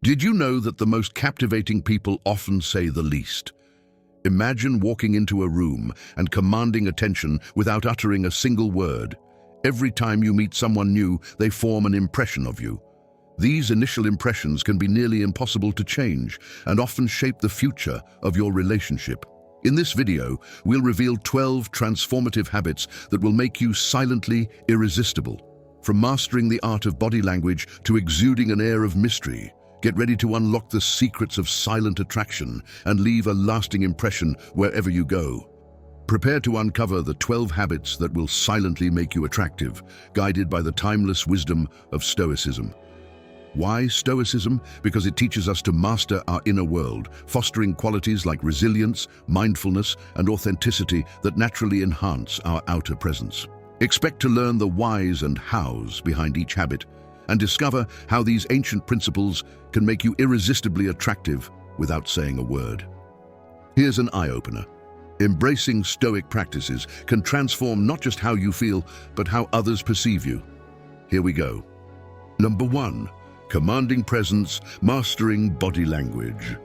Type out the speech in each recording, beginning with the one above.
Did you know that the most captivating people often say the least? Imagine walking into a room and commanding attention without uttering a single word. Every time you meet someone new, they form an impression of you. These initial impressions can be nearly impossible to change and often shape the future of your relationship. In this video, we'll reveal 12 transformative habits that will make you silently irresistible. From mastering the art of body language to exuding an air of mystery, get ready to unlock the secrets of silent attraction and leave a lasting impression wherever you go. Prepare to uncover the 12 habits that will silently make you attractive, guided by the timeless wisdom of Stoicism. Why Stoicism? Because it teaches us to master our inner world, fostering qualities like resilience, mindfulness, and authenticity that naturally enhance our outer presence. Expect to learn the whys and hows behind each habit and discover how these ancient principles can make you irresistibly attractive without saying a word. Here's an eye-opener. Embracing Stoic practices can transform not just how you feel, but how others perceive you. Here we go. Number 1. Commanding presence, mastering body language.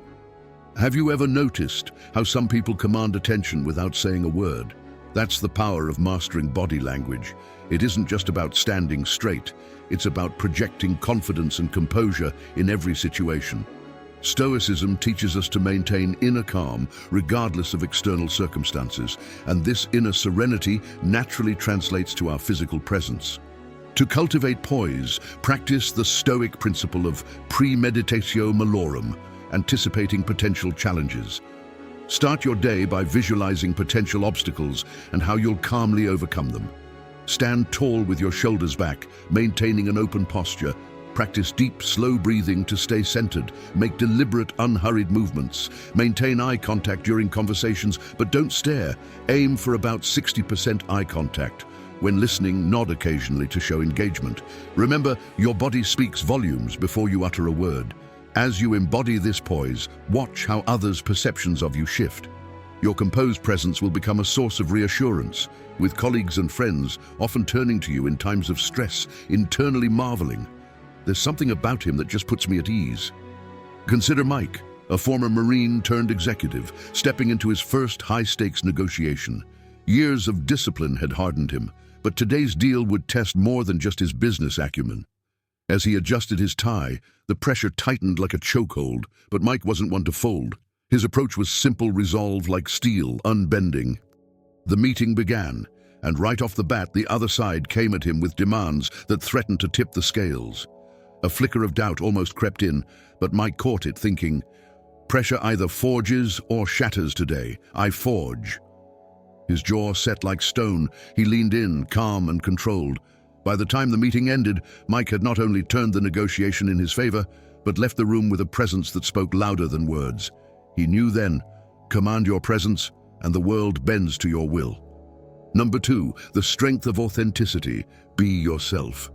Have you ever noticed how some people command attention without saying a word? That's the power of mastering body language. It isn't just about standing straight. It's about projecting confidence and composure in every situation. Stoicism teaches us to maintain inner calm regardless of external circumstances, and this inner serenity naturally translates to our physical presence. To cultivate poise, practice the Stoic principle of premeditatio malorum, anticipating potential challenges. Start your day by visualizing potential obstacles and how you'll calmly overcome them. Stand tall with your shoulders back, maintaining an open posture. Practice deep, slow breathing to stay centered. Make deliberate, unhurried movements. Maintain eye contact during conversations, but don't stare. Aim for about 60% eye contact. When listening, nod occasionally to show engagement. Remember, your body speaks volumes before you utter a word. As you embody this poise, watch how others' perceptions of you shift. Your composed presence will become a source of reassurance, with colleagues and friends often turning to you in times of stress, internally marveling. There's something about him that just puts me at ease. Consider Mike, a former Marine turned executive, stepping into his first high-stakes negotiation. Years of discipline had hardened him, but today's deal would test more than just his business acumen. As he adjusted his tie, the pressure tightened like a chokehold, but Mike wasn't one to fold. His approach was simple resolve like steel, unbending. The meeting began, and right off the bat, the other side came at him with demands that threatened to tip the scales. A flicker of doubt almost crept in, but Mike caught it, thinking, "Pressure either forges or shatters today. I forge." His jaw set like stone, he leaned in, calm and controlled. By the time the meeting ended, Mike had not only turned the negotiation in his favor, but left the room with a presence that spoke louder than words. He knew then, command your presence, and the world bends to your will. Number 2, the strength of authenticity. Be yourself.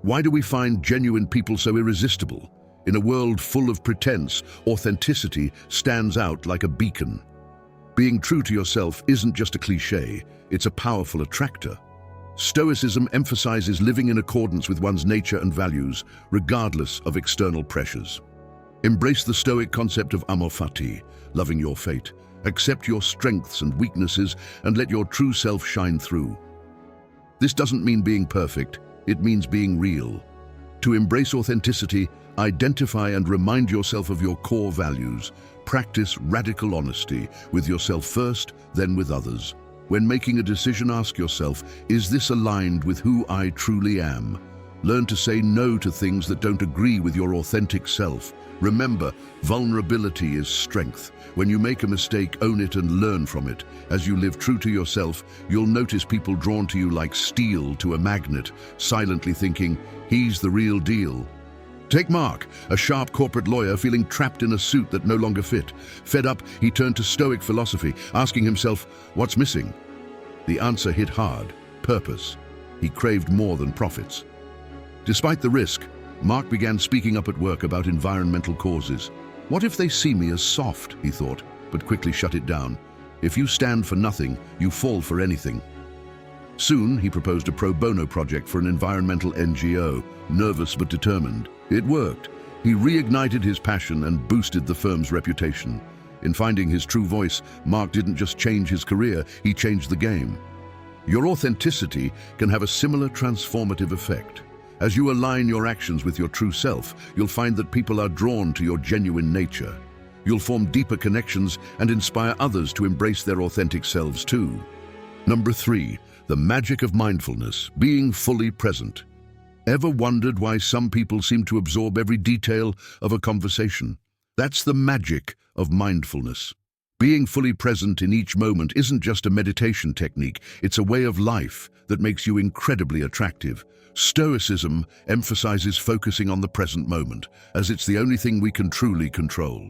Why do we find genuine people so irresistible? In a world full of pretense, authenticity stands out like a beacon. Being true to yourself isn't just a cliché, it's a powerful attractor. Stoicism emphasizes living in accordance with one's nature and values, regardless of external pressures. Embrace the Stoic concept of amor fati, loving your fate. Accept your strengths and weaknesses and let your true self shine through. This doesn't mean being perfect, it means being real. To embrace authenticity, identify and remind yourself of your core values. Practice radical honesty, with yourself first, then with others. When making a decision, ask yourself, is this aligned with who I truly am? Learn to say no to things that don't agree with your authentic self. Remember, vulnerability is strength. When you make a mistake, own it and learn from it. As you live true to yourself, you'll notice people drawn to you like steel to a magnet, silently thinking, he's the real deal. Take Mark, a sharp corporate lawyer feeling trapped in a suit that no longer fit. Fed up, he turned to Stoic philosophy, asking himself, what's missing? The answer hit hard: purpose. He craved more than profits. Despite the risk, Mark began speaking up at work about environmental causes. What if they see me as soft, he thought, but quickly shut it down. If you stand for nothing, you fall for anything. Soon, he proposed a pro bono project for an environmental NGO, nervous but determined. It worked. He reignited his passion and boosted the firm's reputation. In finding his true voice, Mark didn't just change his career, he changed the game. Your authenticity can have a similar transformative effect. As you align your actions with your true self, you'll find that people are drawn to your genuine nature. You'll form deeper connections and inspire others to embrace their authentic selves too. Number 3, the magic of mindfulness, being fully present. Ever wondered why some people seem to absorb every detail of a conversation? That's the magic of mindfulness. Being fully present in each moment isn't just a meditation technique, it's a way of life that makes you incredibly attractive. Stoicism emphasizes focusing on the present moment, as it's the only thing we can truly control.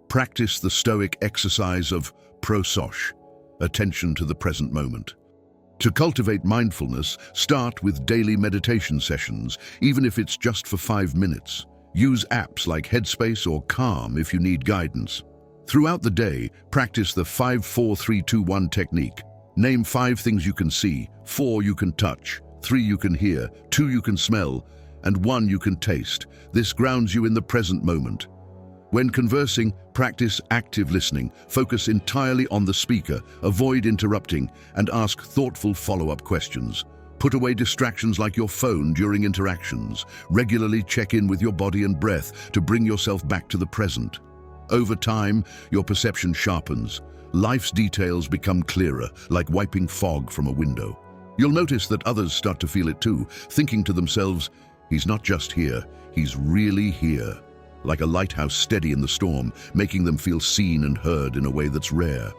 Practice the Stoic exercise of prosos, attention to the present moment. To cultivate mindfulness, start with daily meditation sessions, even if it's just for 5 minutes. Use apps like Headspace or Calm if you need guidance. Throughout the day, practice the 5-4-3-2-1 technique. Name 5 things you can see, 4 you can touch, 3 you can hear, 2 you can smell, and 1 you can taste. This grounds you in the present moment. When conversing, practice active listening. Focus entirely on the speaker, avoid interrupting, and ask thoughtful follow-up questions. Put away distractions like your phone during interactions. Regularly check in with your body and breath to bring yourself back to the present. Over time, your perception sharpens. Life's details become clearer, like wiping fog from a window. You'll notice that others start to feel it too, thinking to themselves, "He's not just here, he's really here." Like a lighthouse steady in the storm, making them feel seen and heard in a way that's rare.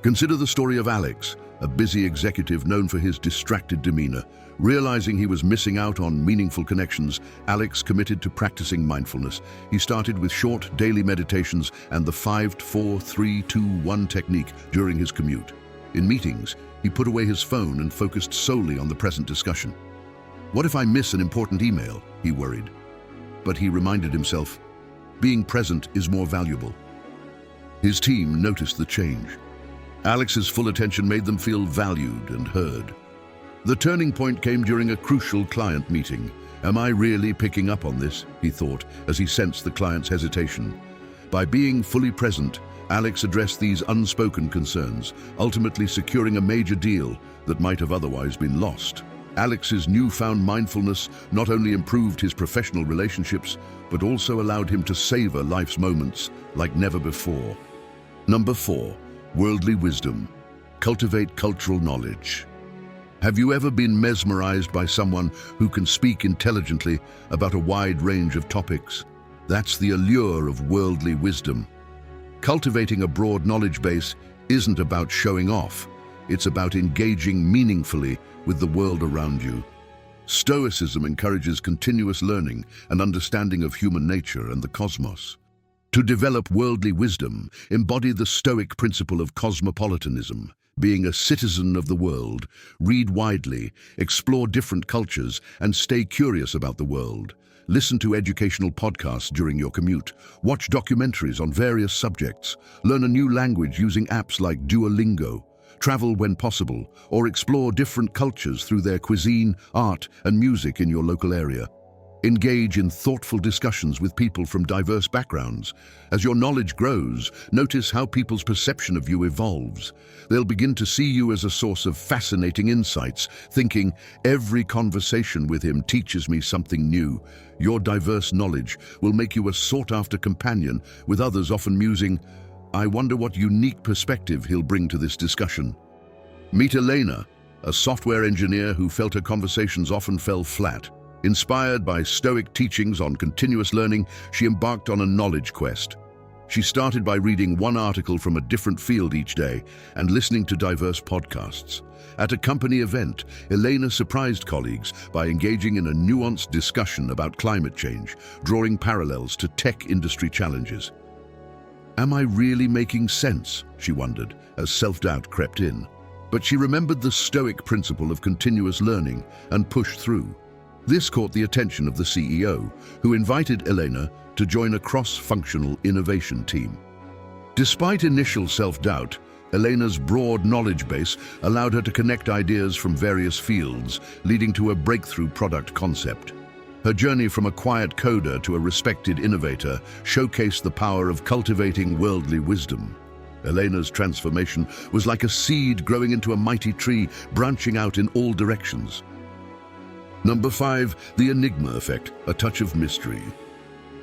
Consider the story of Alex, a busy executive known for his distracted demeanor. Realizing he was missing out on meaningful connections, Alex committed to practicing mindfulness. He started with short daily meditations and the 5-4-3-2-1 technique during his commute. In meetings, he put away his phone and focused solely on the present discussion. "What if I miss an important email?" he worried. But he reminded himself, being present is more valuable. His team noticed the change. Alex's full attention made them feel valued and heard. The turning point came during a crucial client meeting. "Am I really picking up on this?" he thought, as he sensed the client's hesitation. By being fully present, Alex addressed these unspoken concerns, ultimately securing a major deal that might have otherwise been lost. Alex's newfound mindfulness not only improved his professional relationships, but also allowed him to savor life's moments like never before. Number 4, worldly wisdom. Cultivate cultural knowledge. Have you ever been mesmerized by someone who can speak intelligently about a wide range of topics? That's the allure of worldly wisdom. Cultivating a broad knowledge base isn't about showing off. It's about engaging meaningfully with the world around you. Stoicism encourages continuous learning and understanding of human nature and the cosmos. To develop worldly wisdom, embody the Stoic principle of cosmopolitanism, being a citizen of the world. Read widely, explore different cultures, and stay curious about the world. Listen to educational podcasts during your commute. Watch documentaries on various subjects. Learn a new language using apps like Duolingo. Travel when possible, or explore different cultures through their cuisine, art, and music in your local area. Engage in thoughtful discussions with people from diverse backgrounds. As your knowledge grows, notice how people's perception of you evolves. They'll begin to see you as a source of fascinating insights, thinking, "Every conversation with him teaches me something new." Your diverse knowledge will make you a sought-after companion, with others often musing, "I wonder what unique perspective he'll bring to this discussion." Meet Elena, a software engineer who felt her conversations often fell flat. Inspired by Stoic teachings on continuous learning, she embarked on a knowledge quest. She started by reading one article from a different field each day and listening to diverse podcasts. At a company event, Elena surprised colleagues by engaging in a nuanced discussion about climate change, drawing parallels to tech industry challenges. "Am I really making sense?" she wondered, as self-doubt crept in. But she remembered the Stoic principle of continuous learning and pushed through. This caught the attention of the CEO, who invited Elena to join a cross-functional innovation team. Despite initial self-doubt, Elena's broad knowledge base allowed her to connect ideas from various fields, leading to a breakthrough product concept. Her journey from a quiet coder to a respected innovator showcased the power of cultivating worldly wisdom. Elena's transformation was like a seed growing into a mighty tree, branching out in all directions. Number 5, the Enigma effect, a touch of mystery.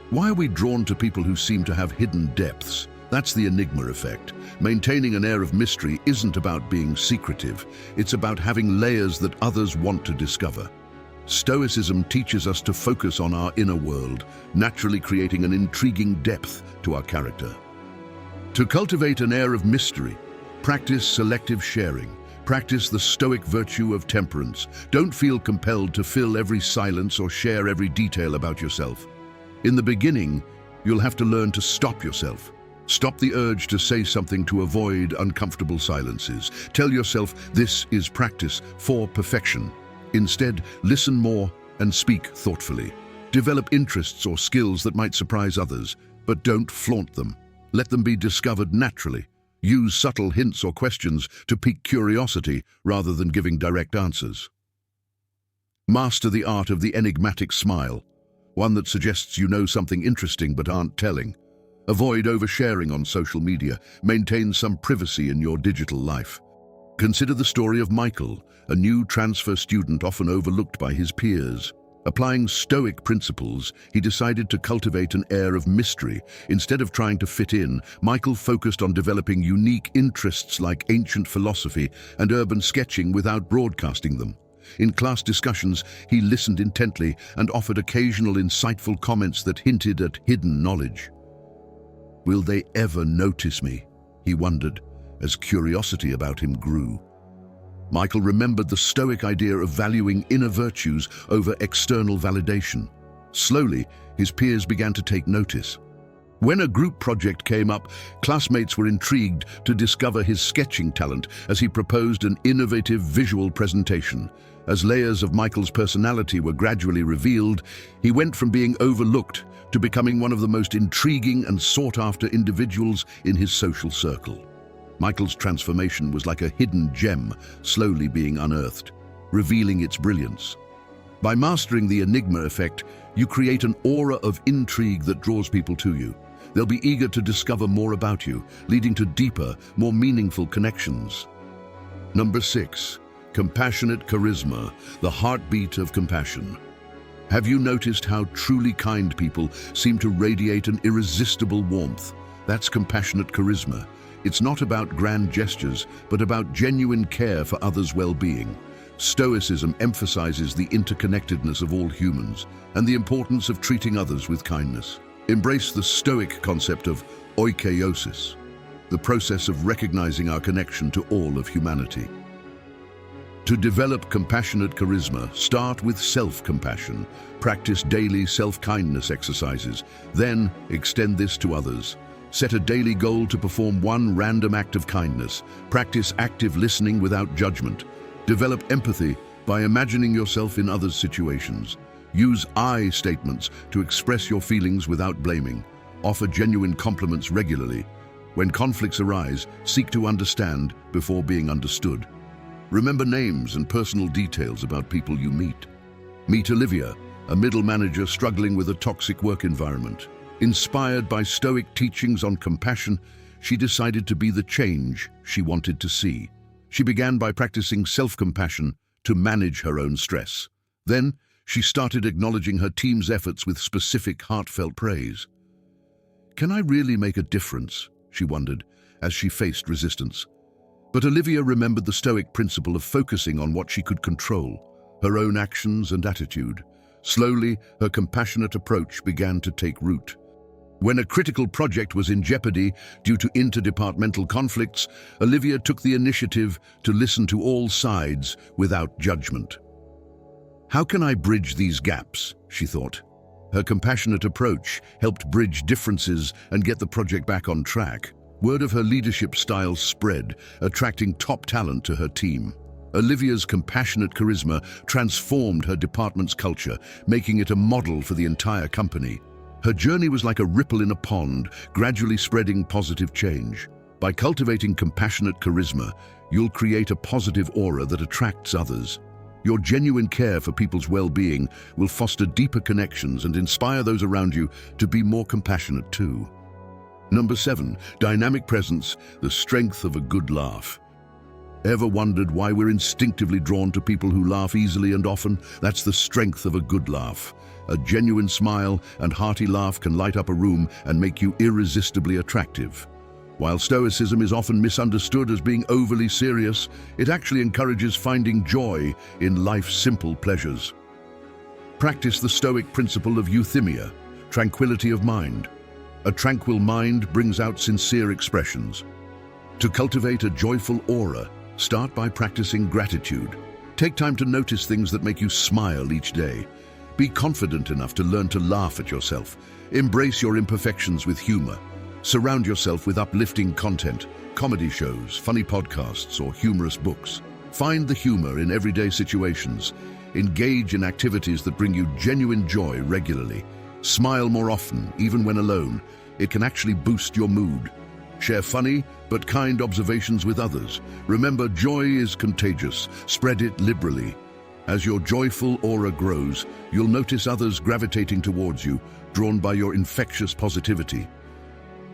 Why are we drawn to people who seem to have hidden depths? That's the Enigma effect. Maintaining an air of mystery isn't about being secretive. It's about having layers that others want to discover. Stoicism teaches us to focus on our inner world, naturally creating an intriguing depth to our character. To cultivate an air of mystery, practice selective sharing. Practice the Stoic virtue of temperance. Don't feel compelled to fill every silence or share every detail about yourself. In the beginning, you'll have to learn to stop yourself. Stop the urge to say something to avoid uncomfortable silences. Tell yourself this is practice for perfection. Instead, listen more and speak thoughtfully. Develop interests or skills that might surprise others, but don't flaunt them. Let them be discovered naturally. Use subtle hints or questions to pique curiosity rather than giving direct answers. Master the art of the enigmatic smile, one that suggests you know something interesting but aren't telling. Avoid oversharing on social media. Maintain some privacy in your digital life. Consider the story of Michael, a new transfer student often overlooked by his peers. Applying Stoic principles, he decided to cultivate an air of mystery. Instead of trying to fit in, Michael focused on developing unique interests like ancient philosophy and urban sketching without broadcasting them. In class discussions, he listened intently and offered occasional insightful comments that hinted at hidden knowledge. Will they ever notice me? He wondered, as curiosity about him grew. Michael remembered the Stoic idea of valuing inner virtues over external validation. Slowly, his peers began to take notice. When a group project came up, classmates were intrigued to discover his sketching talent as he proposed an innovative visual presentation. As layers of Michael's personality were gradually revealed, he went from being overlooked to becoming one of the most intriguing and sought-after individuals in his social circle. Michael's transformation was like a hidden gem slowly being unearthed, revealing its brilliance. By mastering the Enigma effect, you create an aura of intrigue that draws people to you. They'll be eager to discover more about you, leading to deeper, more meaningful connections. Number 6, compassionate charisma, the heartbeat of compassion. Have you noticed how truly kind people seem to radiate an irresistible warmth? That's compassionate charisma. It's not about grand gestures, but about genuine care for others' well-being. Stoicism emphasizes the interconnectedness of all humans and the importance of treating others with kindness. Embrace the Stoic concept of oikeiosis, the process of recognizing our connection to all of humanity. To develop compassionate charisma, start with self-compassion. Practice daily self-kindness exercises, then extend this to others. Set a daily goal to perform one random act of kindness. Practice active listening without judgment. Develop empathy by imagining yourself in others' situations. Use I statements to express your feelings without blaming. Offer genuine compliments regularly. When conflicts arise, seek to understand before being understood. Remember names and personal details about people you meet. Meet Olivia, a middle manager struggling with a toxic work environment. Inspired by Stoic teachings on compassion, she decided to be the change she wanted to see. She began by practicing self-compassion to manage her own stress. Then, she started acknowledging her team's efforts with specific, heartfelt praise. Can I really make a difference? She wondered, as she faced resistance. But Olivia remembered the Stoic principle of focusing on what she could control, her own actions and attitude. Slowly, her compassionate approach began to take root. When a critical project was in jeopardy due to interdepartmental conflicts, Olivia took the initiative to listen to all sides without judgment. How can I bridge these gaps? She thought. Her compassionate approach helped bridge differences and get the project back on track. Word of her leadership style spread, attracting top talent to her team. Olivia's compassionate charisma transformed her department's culture, making it a model for the entire company. Her journey was like a ripple in a pond, gradually spreading positive change. By cultivating compassionate charisma, you'll create a positive aura that attracts others. Your genuine care for people's well-being will foster deeper connections and inspire those around you to be more compassionate too. Number 7, dynamic presence, the strength of a good laugh. Ever wondered why we're instinctively drawn to people who laugh easily and often? That's the strength of a good laugh. A genuine smile and hearty laugh can light up a room and make you irresistibly attractive. While Stoicism is often misunderstood as being overly serious, it actually encourages finding joy in life's simple pleasures. Practice the Stoic principle of euthymia, tranquility of mind. A tranquil mind brings out sincere expressions. To cultivate a joyful aura, start by practicing gratitude. Take time to notice things that make you smile each day. Be confident enough to learn to laugh at yourself. Embrace your imperfections with humor. Surround yourself with uplifting content, comedy shows, funny podcasts, or humorous books. Find the humor in everyday situations. Engage in activities that bring you genuine joy regularly. Smile more often, even when alone. It can actually boost your mood. Share funny but kind observations with others. Remember, joy is contagious. Spread it liberally. As your joyful aura grows, you'll notice others gravitating towards you, drawn by your infectious positivity.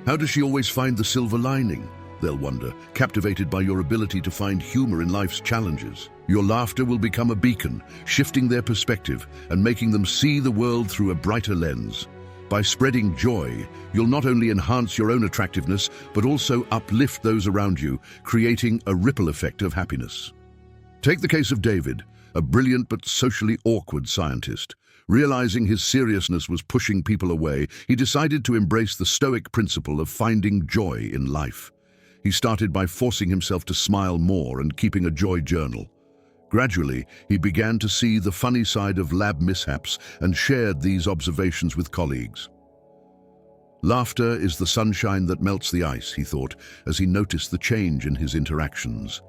How does she always find the silver lining? They'll wonder, captivated by your ability to find humor in life's challenges. Your laughter will become a beacon, shifting their perspective and making them see the world through a brighter lens. By spreading joy, you'll not only enhance your own attractiveness, but also uplift those around you, creating a ripple effect of happiness. Take the case of David, a brilliant but socially awkward scientist. Realizing his seriousness was pushing people away, he decided to embrace the Stoic principle of finding joy in life. He started by forcing himself to smile more and keeping a joy journal. Gradually, he began to see the funny side of lab mishaps and shared these observations with colleagues. Laughter is the sunshine that melts the ice, he thought, as he noticed the change in his interactions.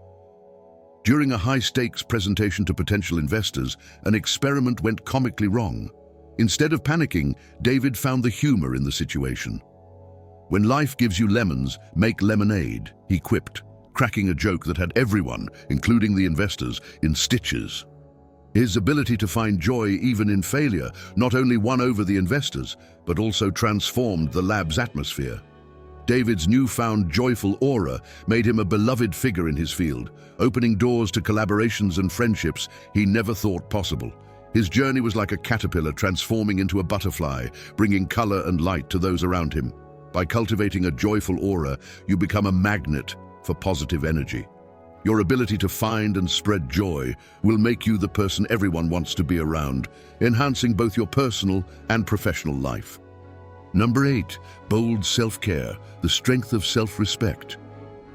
During a high-stakes presentation to potential investors, an experiment went comically wrong. Instead of panicking, David found the humor in the situation. "When life gives you lemons, make lemonade," he quipped, cracking a joke that had everyone, including the investors, in stitches. His ability to find joy even in failure not only won over the investors, but also transformed the lab's atmosphere. David's newfound joyful aura made him a beloved figure in his field, opening doors to collaborations and friendships he never thought possible. His journey was like a caterpillar transforming into a butterfly, bringing color and light to those around him. By cultivating a joyful aura, you become a magnet for positive energy. Your ability to find and spread joy will make you the person everyone wants to be around, enhancing both your personal and professional life. Number 8, bold self-care, the strength of self-respect.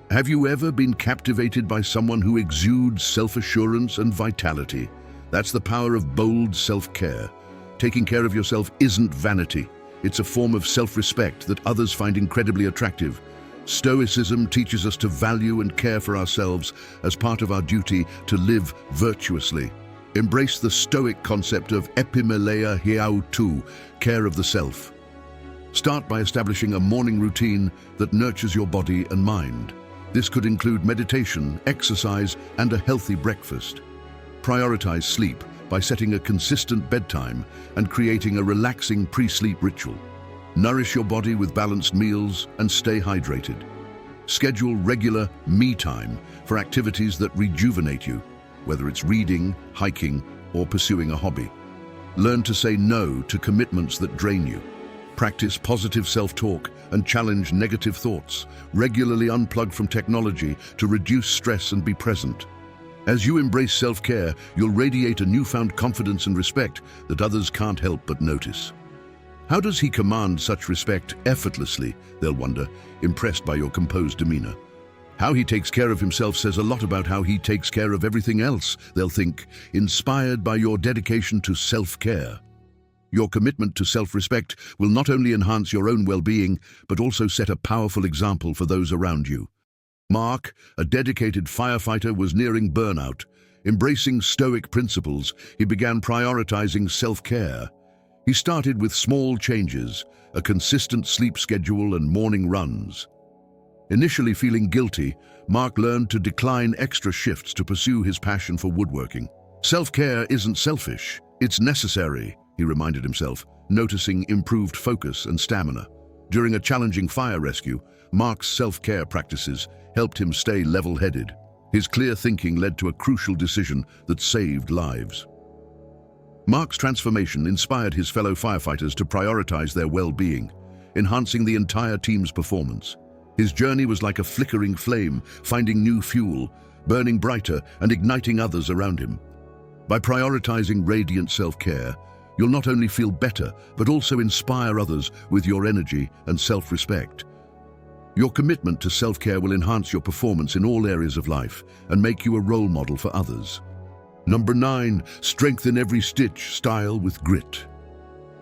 Have you ever been captivated by someone who exudes self-assurance and vitality? That's the power of bold self-care. Taking care of yourself isn't vanity. It's a form of self-respect that others find incredibly attractive. Stoicism teaches us to value and care for ourselves as part of our duty to live virtuously. Embrace the Stoic concept of epimeleia hiautou, care of the self. Start by establishing a morning routine that nurtures your body and mind. This could include meditation, exercise, and a healthy breakfast. Prioritize sleep by setting a consistent bedtime and creating a relaxing pre-sleep ritual. Nourish your body with balanced meals and stay hydrated. Schedule regular me time for activities that rejuvenate you, whether it's reading, hiking, or pursuing a hobby. Learn to say no to commitments that drain you. Practice positive self-talk and challenge negative thoughts. Regularly unplug from technology to reduce stress and be present. As you embrace self-care, you'll radiate a newfound confidence and respect that others can't help but notice. How does he command such respect effortlessly, they'll wonder, impressed by your composed demeanor? How he takes care of himself says a lot about how he takes care of everything else, they'll think, inspired by your dedication to self-care. Your commitment to self-respect will not only enhance your own well-being, but also set a powerful example for those around you. Mark, a dedicated firefighter, was nearing burnout. Embracing Stoic principles, he began prioritizing self-care. He started with small changes, a consistent sleep schedule and morning runs. Initially feeling guilty, Mark learned to decline extra shifts to pursue his passion for woodworking. Self-care isn't selfish, it's necessary, he reminded himself, noticing improved focus and stamina. During a challenging fire rescue, Mark's self-care practices helped him stay level-headed. His clear thinking led to a crucial decision that saved lives. Mark's transformation inspired his fellow firefighters to prioritize their well-being, enhancing the entire team's performance. His journey was like a flickering flame, finding new fuel, burning brighter and igniting others around him. By prioritizing radiant self-care, you'll not only feel better, but also inspire others with your energy and self-respect. Your commitment to self-care will enhance your performance in all areas of life and make you a role model for others. Number 9, strengthen every stitch, style with grit.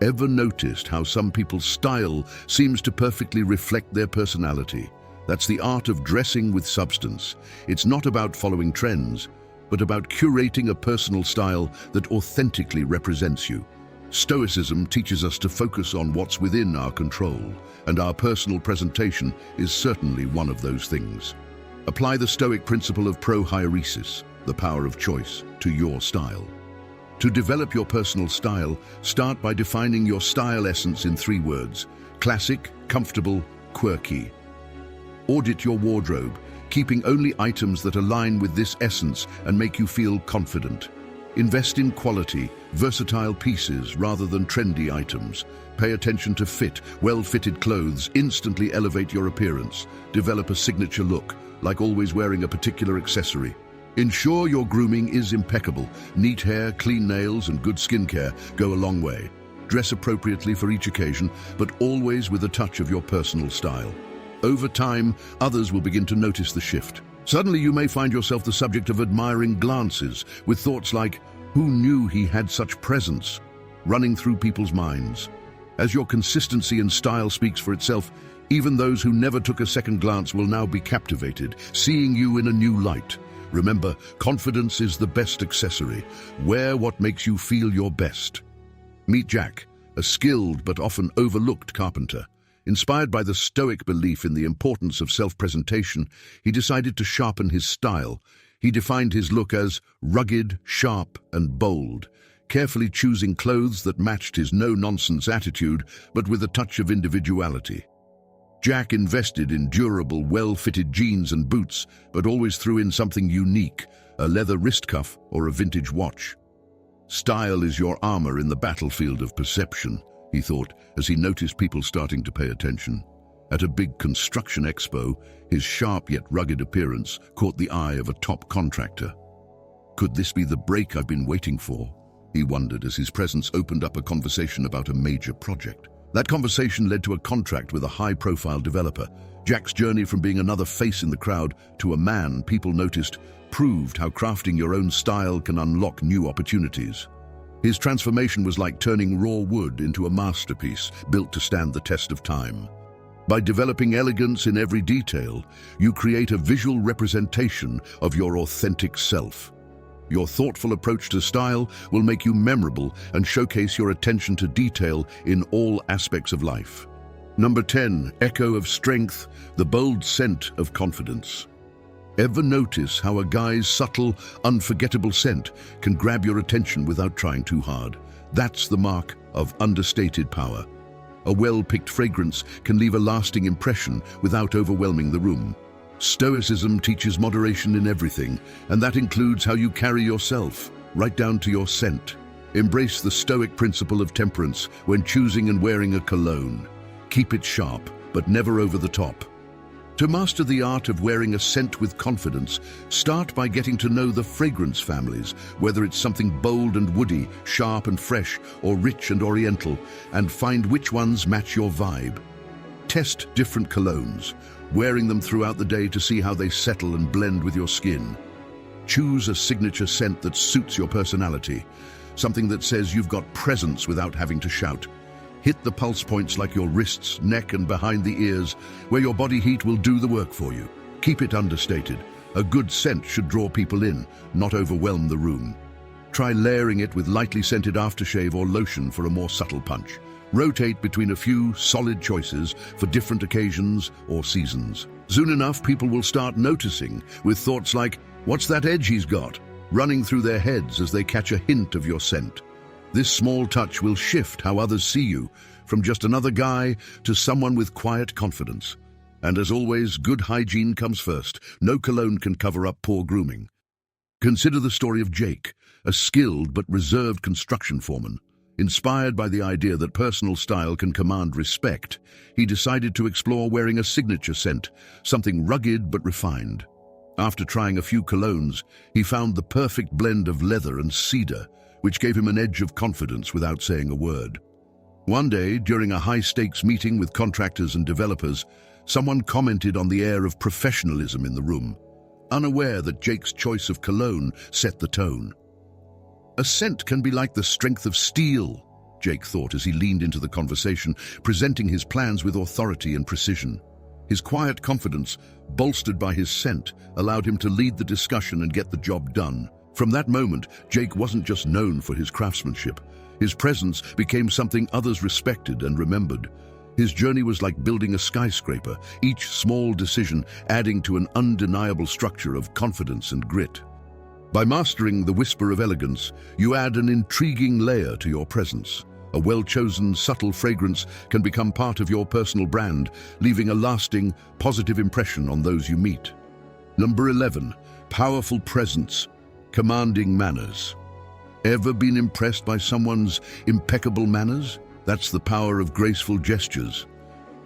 Ever noticed how some people's style seems to perfectly reflect their personality? That's the art of dressing with substance. It's not about following trends, but about curating a personal style that authentically represents you. Stoicism teaches us to focus on what's within our control, and our personal presentation is certainly one of those things. Apply the Stoic principle of pro-hieresis, the power of choice, to your style. To develop your personal style, start by defining your style essence in 3 words: classic, comfortable, quirky. Audit your wardrobe, keeping only items that align with this essence and make you feel confident. Invest in quality, versatile pieces rather than trendy items. Pay attention to fit. Well-fitted clothes instantly elevate your appearance. Develop a signature look, like always wearing a particular accessory. Ensure your grooming is impeccable. Neat hair, clean nails, and good skincare go a long way. Dress appropriately for each occasion, but always with a touch of your personal style. Over time, others will begin to notice the shift. Suddenly you may find yourself the subject of admiring glances, with thoughts like, "Who knew he had such presence?" running through people's minds. As your consistency and style speaks for itself, even those who never took a second glance will now be captivated, seeing you in a new light. Remember, confidence is the best accessory. Wear what makes you feel your best. Meet Jack, a skilled but often overlooked carpenter. Inspired by the Stoic belief in the importance of self-presentation, he decided to sharpen his style. He defined his look as rugged, sharp, and bold, carefully choosing clothes that matched his no-nonsense attitude, but with a touch of individuality. Jack invested in durable, well-fitted jeans and boots, but always threw in something unique, a leather wrist cuff or a vintage watch. Style is your armor in the battlefield of perception, he thought, as he noticed people starting to pay attention. At a big construction expo, his sharp yet rugged appearance caught the eye of a top contractor. Could this be the break I've been waiting for? He wondered as his presence opened up a conversation about a major project. That conversation led to a contract with a high-profile developer. Jack's journey from being another face in the crowd to a man people noticed proved how crafting your own style can unlock new opportunities. His transformation was like turning raw wood into a masterpiece built to stand the test of time. By developing elegance in every detail, you create a visual representation of your authentic self. Your thoughtful approach to style will make you memorable and showcase your attention to detail in all aspects of life. Number 10, echo of strength, the bold scent of confidence. Ever notice how a guy's subtle, unforgettable scent can grab your attention without trying too hard? That's the mark of understated power. A well-picked fragrance can leave a lasting impression without overwhelming the room. Stoicism teaches moderation in everything, and that includes how you carry yourself, right down to your scent. Embrace the Stoic principle of temperance when choosing and wearing a cologne. Keep it sharp, but never over the top. To master the art of wearing a scent with confidence, start by getting to know the fragrance families, whether it's something bold and woody, sharp and fresh, or rich and oriental, and find which ones match your vibe. Test different colognes, wearing them throughout the day to see how they settle and blend with your skin. Choose a signature scent that suits your personality, something that says you've got presence without having to shout. Hit the pulse points like your wrists, neck, and behind the ears, where your body heat will do the work for you. Keep it understated. A good scent should draw people in, not overwhelm the room. Try layering it with lightly scented aftershave or lotion for a more subtle punch. Rotate between a few solid choices for different occasions or seasons. Soon enough, people will start noticing, with thoughts like, "What's that edge he's got?" running through their heads as they catch a hint of your scent. This small touch will shift how others see you, from just another guy to someone with quiet confidence. And as always, good hygiene comes first. No cologne can cover up poor grooming. Consider the story of Jake, a skilled but reserved construction foreman. Inspired by the idea that personal style can command respect, he decided to explore wearing a signature scent, something rugged but refined. After trying a few colognes, he found the perfect blend of leather and cedar, which gave him an edge of confidence without saying a word. One day, during a high-stakes meeting with contractors and developers, someone commented on the air of professionalism in the room, unaware that Jake's choice of cologne set the tone. A scent can be like the strength of steel, Jake thought as he leaned into the conversation, presenting his plans with authority and precision. His quiet confidence, bolstered by his scent, allowed him to lead the discussion and get the job done. From that moment, Jake wasn't just known for his craftsmanship. His presence became something others respected and remembered. His journey was like building a skyscraper, each small decision adding to an undeniable structure of confidence and grit. By mastering the whisper of elegance, you add an intriguing layer to your presence. A well-chosen, subtle fragrance can become part of your personal brand, leaving a lasting, positive impression on those you meet. Number 11. Powerful presence, commanding manners. Ever been impressed by someone's impeccable manners? That's the power of graceful gestures.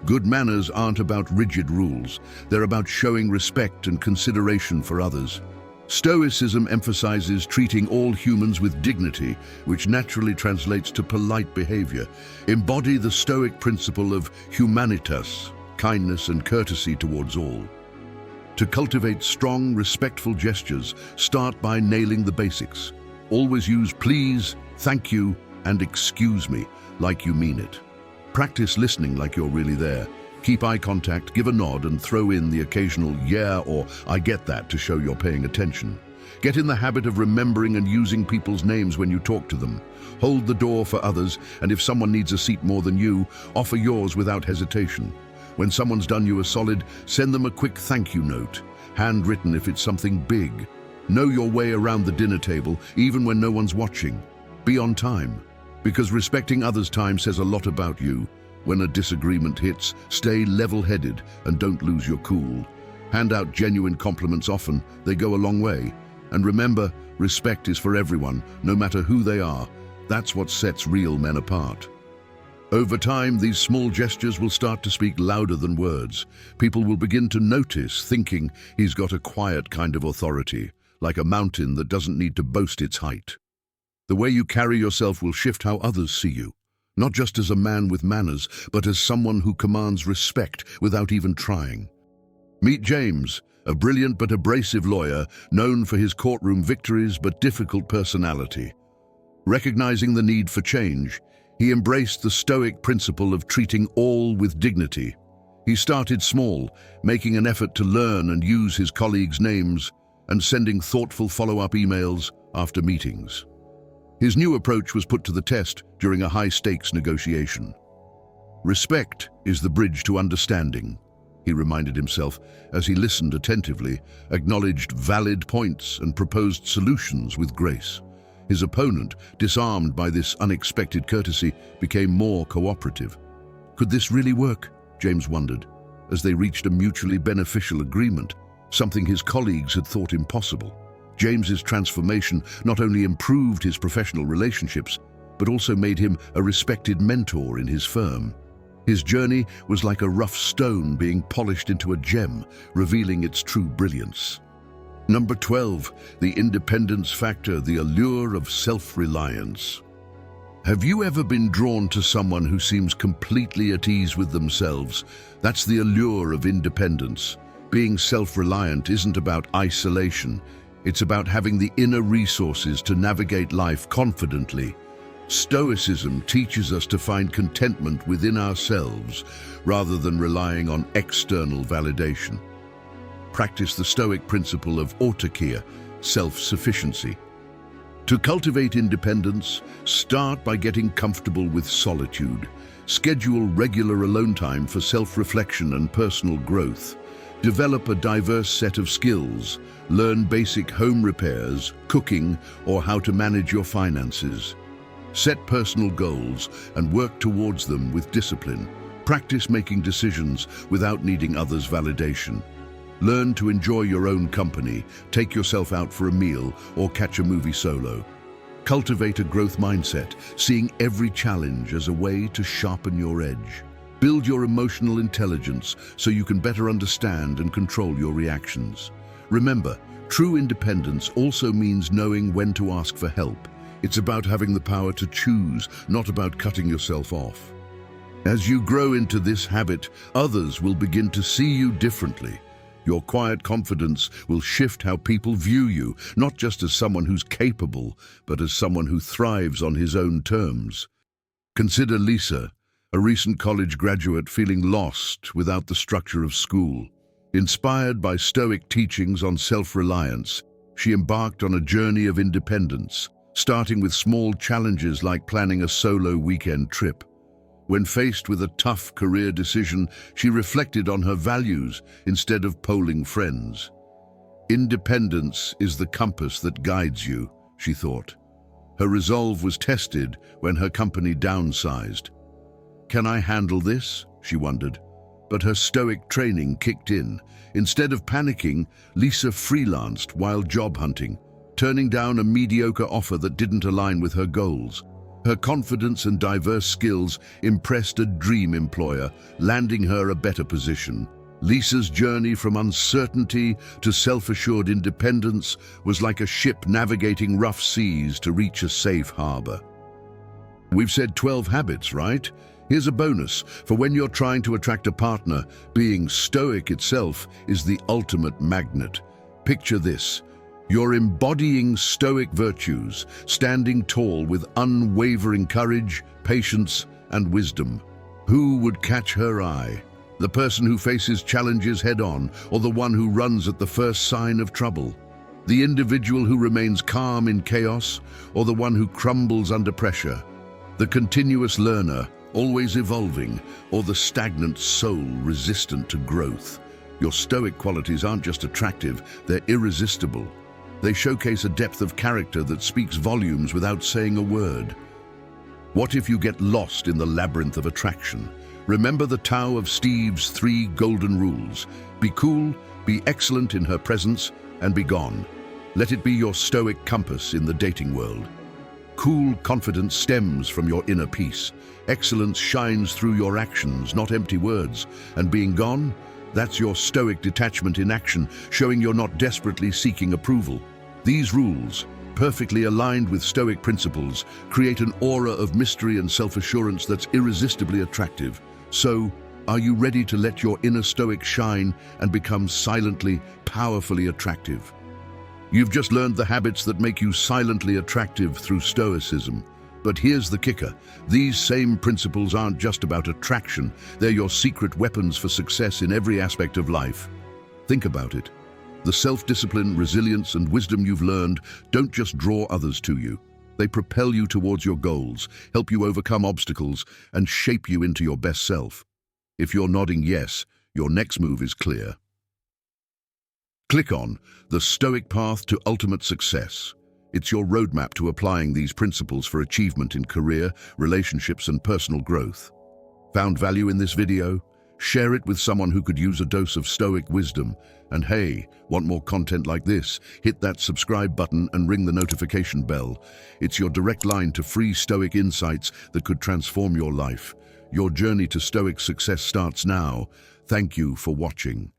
Good manners aren't about rigid rules. They're about showing respect and consideration for others. Stoicism emphasizes treating all humans with dignity, which naturally translates to polite behavior. Embody the Stoic principle of humanitas, kindness and courtesy towards all. To cultivate strong, respectful gestures, start by nailing the basics. Always use please, thank you, and excuse me, like you mean it. Practice listening like you're really there. Keep eye contact, give a nod, and throw in the occasional yeah or I get that to show you're paying attention. Get in the habit of remembering and using people's names when you talk to them. Hold the door for others, and if someone needs a seat more than you, offer yours without hesitation. When someone's done you a solid, send them a quick thank you note, handwritten if it's something big. Know your way around the dinner table, even when no one's watching. Be on time, because respecting others' time says a lot about you. When a disagreement hits, stay level-headed and don't lose your cool. Hand out genuine compliments often, they go a long way. And remember, respect is for everyone, no matter who they are. That's what sets real men apart. Over time, these small gestures will start to speak louder than words. People will begin to notice, thinking he's got a quiet kind of authority, like a mountain that doesn't need to boast its height. The way you carry yourself will shift how others see you. Not just as a man with manners, but as someone who commands respect without even trying. Meet James, a brilliant but abrasive lawyer, known for his courtroom victories but difficult personality. Recognizing the need for change, he embraced the Stoic principle of treating all with dignity. He started small, making an effort to learn and use his colleagues' names and sending thoughtful follow-up emails after meetings. His new approach was put to the test during a high-stakes negotiation. Respect is the bridge to understanding, he reminded himself as he listened attentively, acknowledged valid points and proposed solutions with grace. His opponent, disarmed by this unexpected courtesy, became more cooperative. Could this really work? James wondered, as they reached a mutually beneficial agreement, something his colleagues had thought impossible. James's transformation not only improved his professional relationships, but also made him a respected mentor in his firm. His journey was like a rough stone being polished into a gem, revealing its true brilliance. Number 12, the independence factor, the allure of self-reliance. Have you ever been drawn to someone who seems completely at ease with themselves? That's the allure of independence. Being self-reliant isn't about isolation. It's about having the inner resources to navigate life confidently. Stoicism teaches us to find contentment within ourselves rather than relying on external validation. Practice the Stoic principle of autarkia, self-sufficiency. To cultivate independence, start by getting comfortable with solitude. Schedule regular alone time for self-reflection and personal growth. Develop a diverse set of skills. Learn basic home repairs, cooking, or how to manage your finances. Set personal goals and work towards them with discipline. Practice making decisions without needing others' validation. Learn to enjoy your own company, take yourself out for a meal, or catch a movie solo. Cultivate a growth mindset, seeing every challenge as a way to sharpen your edge. Build your emotional intelligence so you can better understand and control your reactions. Remember, true independence also means knowing when to ask for help. It's about having the power to choose, not about cutting yourself off. As you grow into this habit, others will begin to see you differently. Your quiet confidence will shift how people view you, not just as someone who's capable, but as someone who thrives on his own terms. Consider Lisa, a recent college graduate feeling lost without the structure of school. Inspired by Stoic teachings on self-reliance, she embarked on a journey of independence, starting with small challenges like planning a solo weekend trip. When faced with a tough career decision, she reflected on her values instead of polling friends. Independence is the compass that guides you, she thought. Her resolve was tested when her company downsized. Can I handle this? She wondered. But her Stoic training kicked in. Instead of panicking, Lisa freelanced while job hunting, turning down a mediocre offer that didn't align with her goals. Her confidence and diverse skills impressed a dream employer, landing her a better position. Lisa's journey from uncertainty to self-assured independence was like a ship navigating rough seas to reach a safe harbor. We've said 12 habits, right? Here's a bonus. For when you're trying to attract a partner, being Stoic itself is the ultimate magnet. Picture this. You're embodying Stoic virtues, standing tall with unwavering courage, patience, and wisdom. Who would catch her eye? The person who faces challenges head-on, or the one who runs at the first sign of trouble? The individual who remains calm in chaos, or the one who crumbles under pressure? The continuous learner, always evolving, or the stagnant soul resistant to growth? Your Stoic qualities aren't just attractive, they're irresistible. They showcase a depth of character that speaks volumes without saying a word. What if you get lost in the labyrinth of attraction? Remember the Tao of Steve's 3 golden rules. Be cool, be excellent in her presence, and be gone. Let it be your Stoic compass in the dating world. Cool confidence stems from your inner peace. Excellence shines through your actions, not empty words. And being gone? That's your Stoic detachment in action, showing you're not desperately seeking approval. These rules, perfectly aligned with Stoic principles, create an aura of mystery and self-assurance that's irresistibly attractive. So, are you ready to let your inner Stoic shine and become silently, powerfully attractive? You've just learned the habits that make you silently attractive through Stoicism. But here's the kicker. These same principles aren't just about attraction. They're your secret weapons for success in every aspect of life. Think about it. The self-discipline, resilience, and wisdom you've learned don't just draw others to you. They propel you towards your goals, help you overcome obstacles, and shape you into your best self. If you're nodding yes, your next move is clear. Click on the Stoic Path to Ultimate Success. It's your roadmap to applying these principles for achievement in career, relationships, and personal growth. Found value in this video? Share it with someone who could use a dose of Stoic wisdom. And hey, want more content like this? Hit that subscribe button and ring the notification bell. It's your direct line to free Stoic insights that could transform your life. Your journey to Stoic success starts now. Thank you for watching.